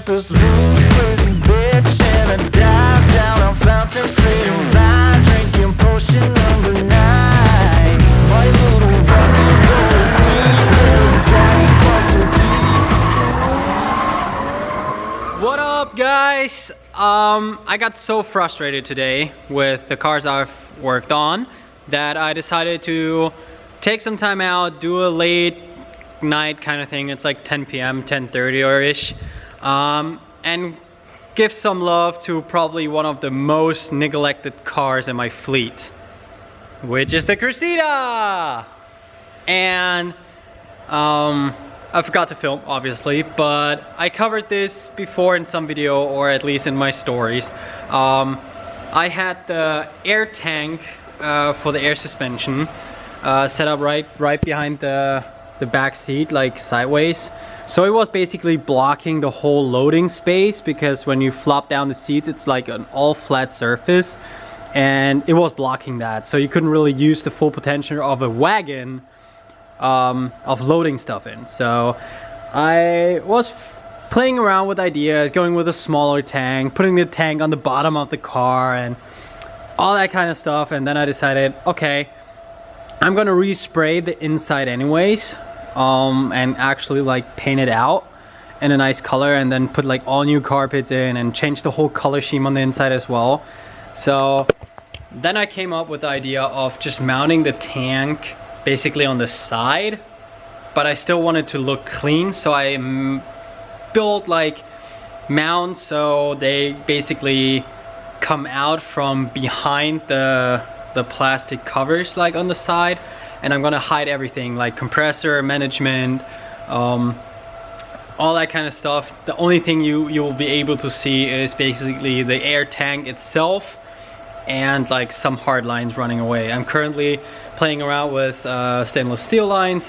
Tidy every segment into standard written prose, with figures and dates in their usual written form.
this loose, crazy bitch, and I dive down on fountain freedom vine, drinking potion number 9. My little rock and roll queen, little daddy's monster deep. What up, guys? I got so frustrated today with the cars I've worked on that I decided to take some time out, do a late night kind of thing. It's like 10 p.m, 10:30 or ish, and give some love to probably one of the most neglected cars in my fleet, which is the Cressida. And I forgot to film, obviously, but I covered this before in some video, or at least in my stories. I had the air tank for the air suspension set up right behind the back seat, like sideways. So it was basically blocking the whole loading space, because when you flop down the seats, it's like an all flat surface, and it was blocking that. So you couldn't really use the full potential of a wagon of loading stuff in. So I was playing around with ideas, going with a smaller tank, putting the tank on the bottom of the car and all that kind of stuff. And then I decided, okay, I'm gonna respray the inside anyways, and actually like paint it out in a nice color, and then put like all new carpets in and change the whole color scheme on the inside as well. So then I came up with the idea of just mounting the tank basically on the side, but I still wanted to look clean. So I built like mounts so they basically come out from behind the plastic covers, like on the side, and I'm gonna hide everything like compressor management, all that kind of stuff. The only thing you will be able to see is basically the air tank itself and like some hard lines running away. I'm currently playing around with stainless steel lines,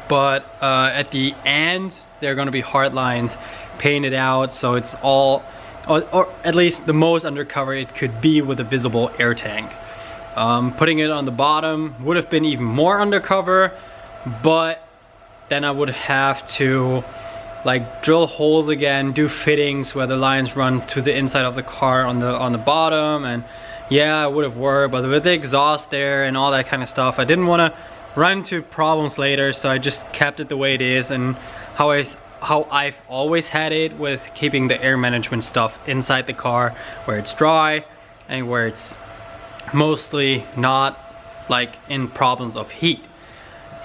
but at the end they're gonna be hard lines painted out, so it's all, or at least the most undercover it could be with a visible air tank. Putting it on the bottom would have been even more undercover, but then I would have to like drill holes again, do fittings where the lines run to the inside of the car on the bottom, and yeah, it would have worked, but with the exhaust there and all that kind of stuff, I didn't want to run into problems later, so I just kept it the way it is, and how I've always had it, with keeping the air management stuff inside the car where it's dry and where it's mostly not like in problems of heat.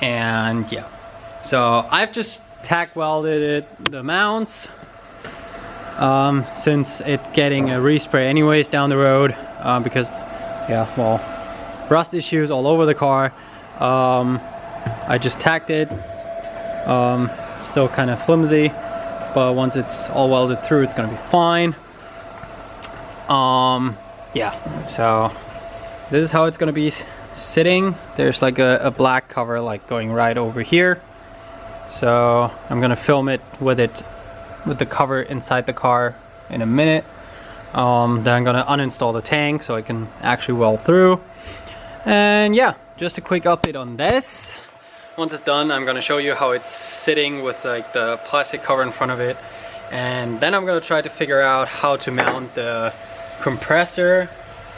And yeah, so I've just tack welded the mounts, since it's getting a respray anyways down the road, because yeah, well, rust issues all over the car. I just tacked it, still kind of flimsy, but once it's all welded through, it's gonna be fine. Yeah, so this is how it's gonna be sitting. There's like a black cover like going right over here, so I'm gonna film it with the cover inside the car in a minute. Then I'm gonna uninstall the tank so I can actually weld through. And yeah, just a quick update on this. Once it's done, I'm gonna show you how it's sitting with like the plastic cover in front of it, and then I'm gonna try to figure out how to mount the compressor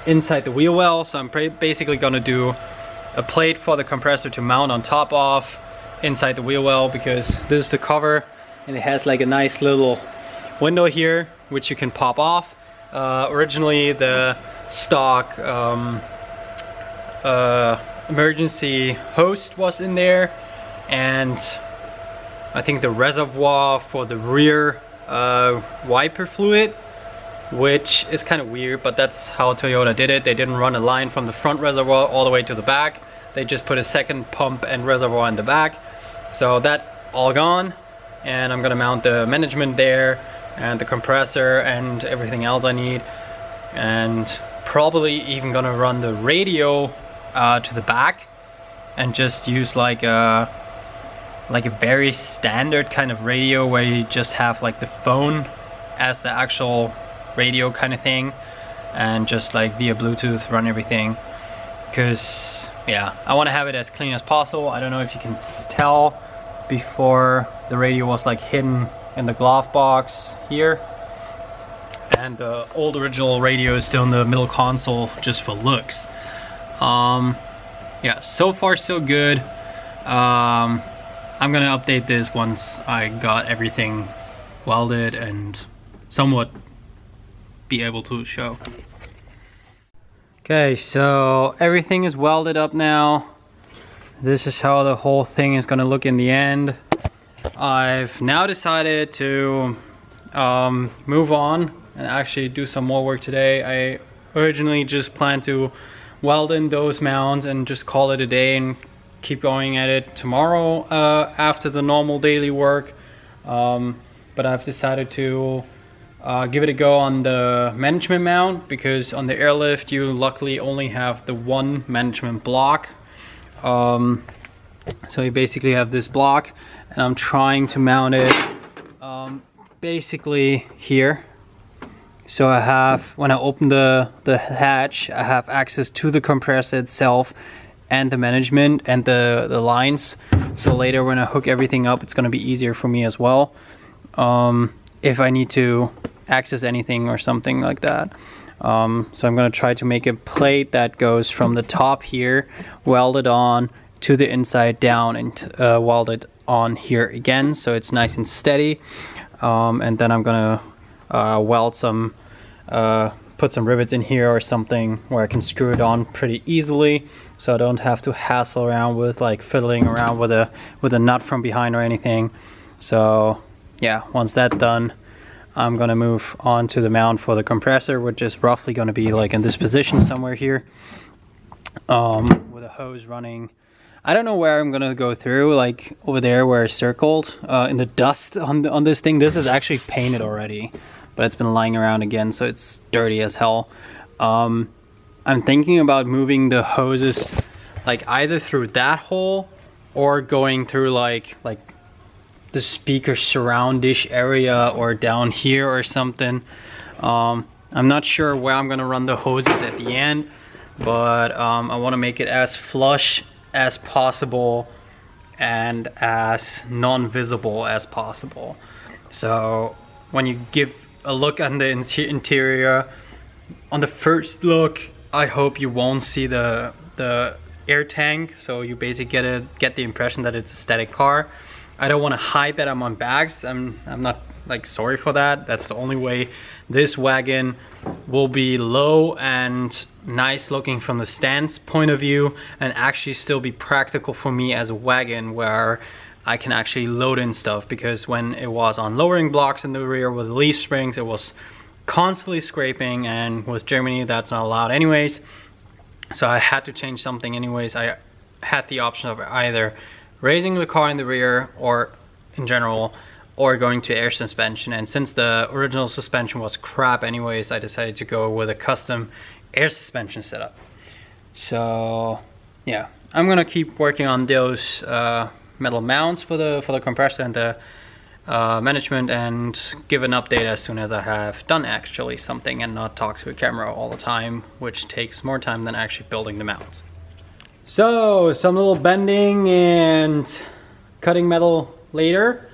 inside the wheel well. So I'm basically gonna do a plate for the compressor to mount on top of inside the wheel well, because this is the cover and it has like a nice little window here which you can pop off. Originally the stock emergency hose was in there, and I think the reservoir for the rear wiper fluid, which is kind of weird, but that's how Toyota did it. They didn't run a line from the front reservoir all the way to the back. They just put a second pump and reservoir in the back. So that all gone, and I'm gonna mount the management there and the compressor and everything else I need, and probably even gonna run the radio to the back and just use like a very standard kind of radio where you just have like the phone as the actual radio kind of thing, and just like via Bluetooth run everything, because yeah, I want to have it as clean as possible. I don't know if you can tell, before the radio was like hidden in the glove box here, and the old original radio is still in the middle console just for looks. Yeah, so far so good. I'm gonna update this once I got everything welded and somewhat be able to show. Okay, so everything is welded up now. This is how the whole thing is gonna look in the end. I've now decided to move on and actually do some more work today. I originally just planned to weld in those mounts and just call it a day and keep going at it tomorrow after the normal daily work. But I've decided to give it a go on the management mount, because on the airlift you luckily only have the one management block. So you basically have this block, and I'm trying to mount it basically here. So I have, when I open the hatch, I have access to the compressor itself and the management and the lines. So later when I hook everything up, it's going to be easier for me as well. If I need to access anything or something like that. So I'm going to try to make a plate that goes from the top here, welded on to the inside down, and welded on here again, so it's nice and steady. And then I'm going to weld some, put some rivets in here or something where I can screw it on pretty easily, so I don't have to hassle around with like fiddling around with a nut from behind or anything. So yeah, once that's done, I'm gonna move on to the mount for the compressor, which is roughly gonna be like in this position somewhere here, with a hose running. I don't know where I'm gonna go through, like over there where it's circled, in the dust on this thing. This is actually painted already, but it's been lying around again, so it's dirty as hell. I'm thinking about moving the hoses like either through that hole or going through like the speaker surround-ish area or down here or something. I'm not sure where I'm gonna run the hoses at the end, but I want to make it as flush as possible and as non-visible as possible. So when you give a look on the interior, on the first look, I hope you won't see the air tank, so you basically get the impression that it's a static car. I don't want to hide that I'm on bags. I'm not like sorry for that. That's the only way this wagon will be low and nice looking from the stance point of view, and actually still be practical for me as a wagon where I can actually load in stuff, because when it was on lowering blocks in the rear with leaf springs, it was constantly scraping, and with Germany that's not allowed anyways. So I had to change something anyways. I had the option of either raising the car in the rear or in general, or going to air suspension, and since the original suspension was crap anyways, I decided to go with a custom air suspension setup. So yeah, I'm gonna keep working on those metal mounts for the compressor and the management, and give an update as soon as I have done actually something, and not talk to a camera all the time, which takes more time than actually building the mounts. So some little bending and cutting metal later.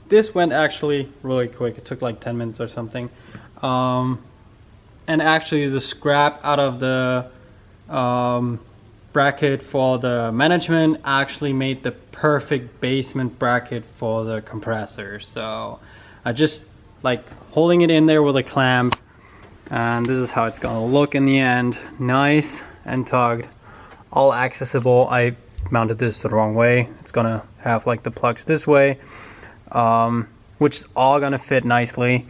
This went actually really quick. It took like 10 minutes or something. And actually the scrap out of the bracket for the management actually made the perfect basement bracket for the compressor. So I just like holding it in there with a clamp, and this is how it's gonna look in the end. Nice and tugged, all accessible. I mounted this the wrong way. It's gonna have like the plugs this way, which is all gonna fit nicely.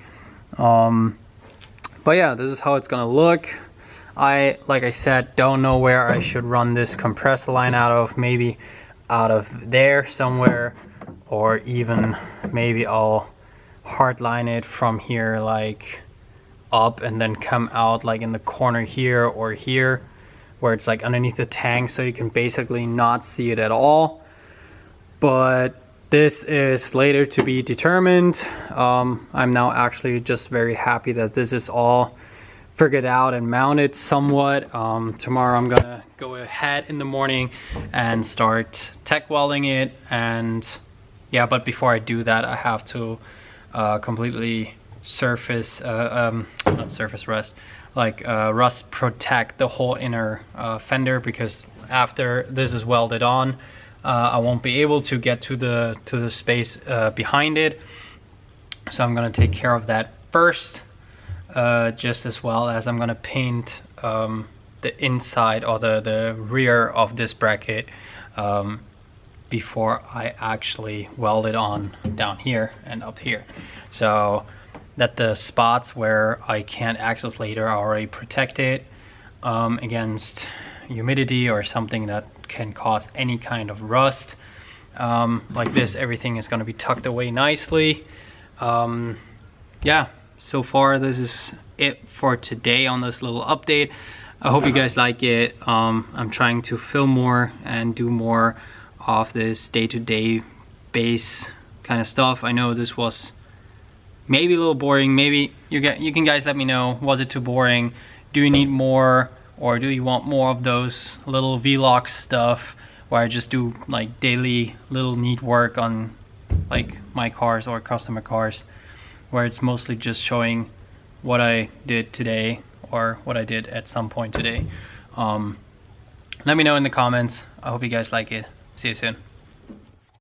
But yeah, this is how it's gonna look. Like I said, don't know where I should run this compressor line out of. Maybe out of there somewhere, or even maybe I'll hardline it from here like up and then come out like in the corner here or here, where it's like underneath the tank, so you can basically not see it at all. But this is later to be determined. I'm now actually just very happy that this is all figured out and mounted somewhat. Tomorrow I'm gonna go ahead in the morning and start tech welding it, and yeah, but before I do that, I have to completely surface, not surface rust, like rust protect the whole inner fender, because after this is welded on, I won't be able to get to the space behind it. So I'm gonna take care of that first, just as well as I'm gonna paint the inside or the rear of this bracket before I actually weld it on down here and up here, so that the spots where I can't access later are already protected against humidity or something that can cause any kind of rust. Like this, everything is going to be tucked away nicely. Yeah, so far this is it for today on this little update. I hope you guys like it. I'm trying to film more and do more of this day-to-day base kind of stuff. I know this was maybe a little boring. Maybe you can guys let me know, was it too boring? Do you need more, or do you want more of those little vlog stuff where I just do like daily little neat work on like my cars or customer cars, where it's mostly just showing what I did today or what I did at some point today? Let me know in the comments. I hope you guys like it. See you soon.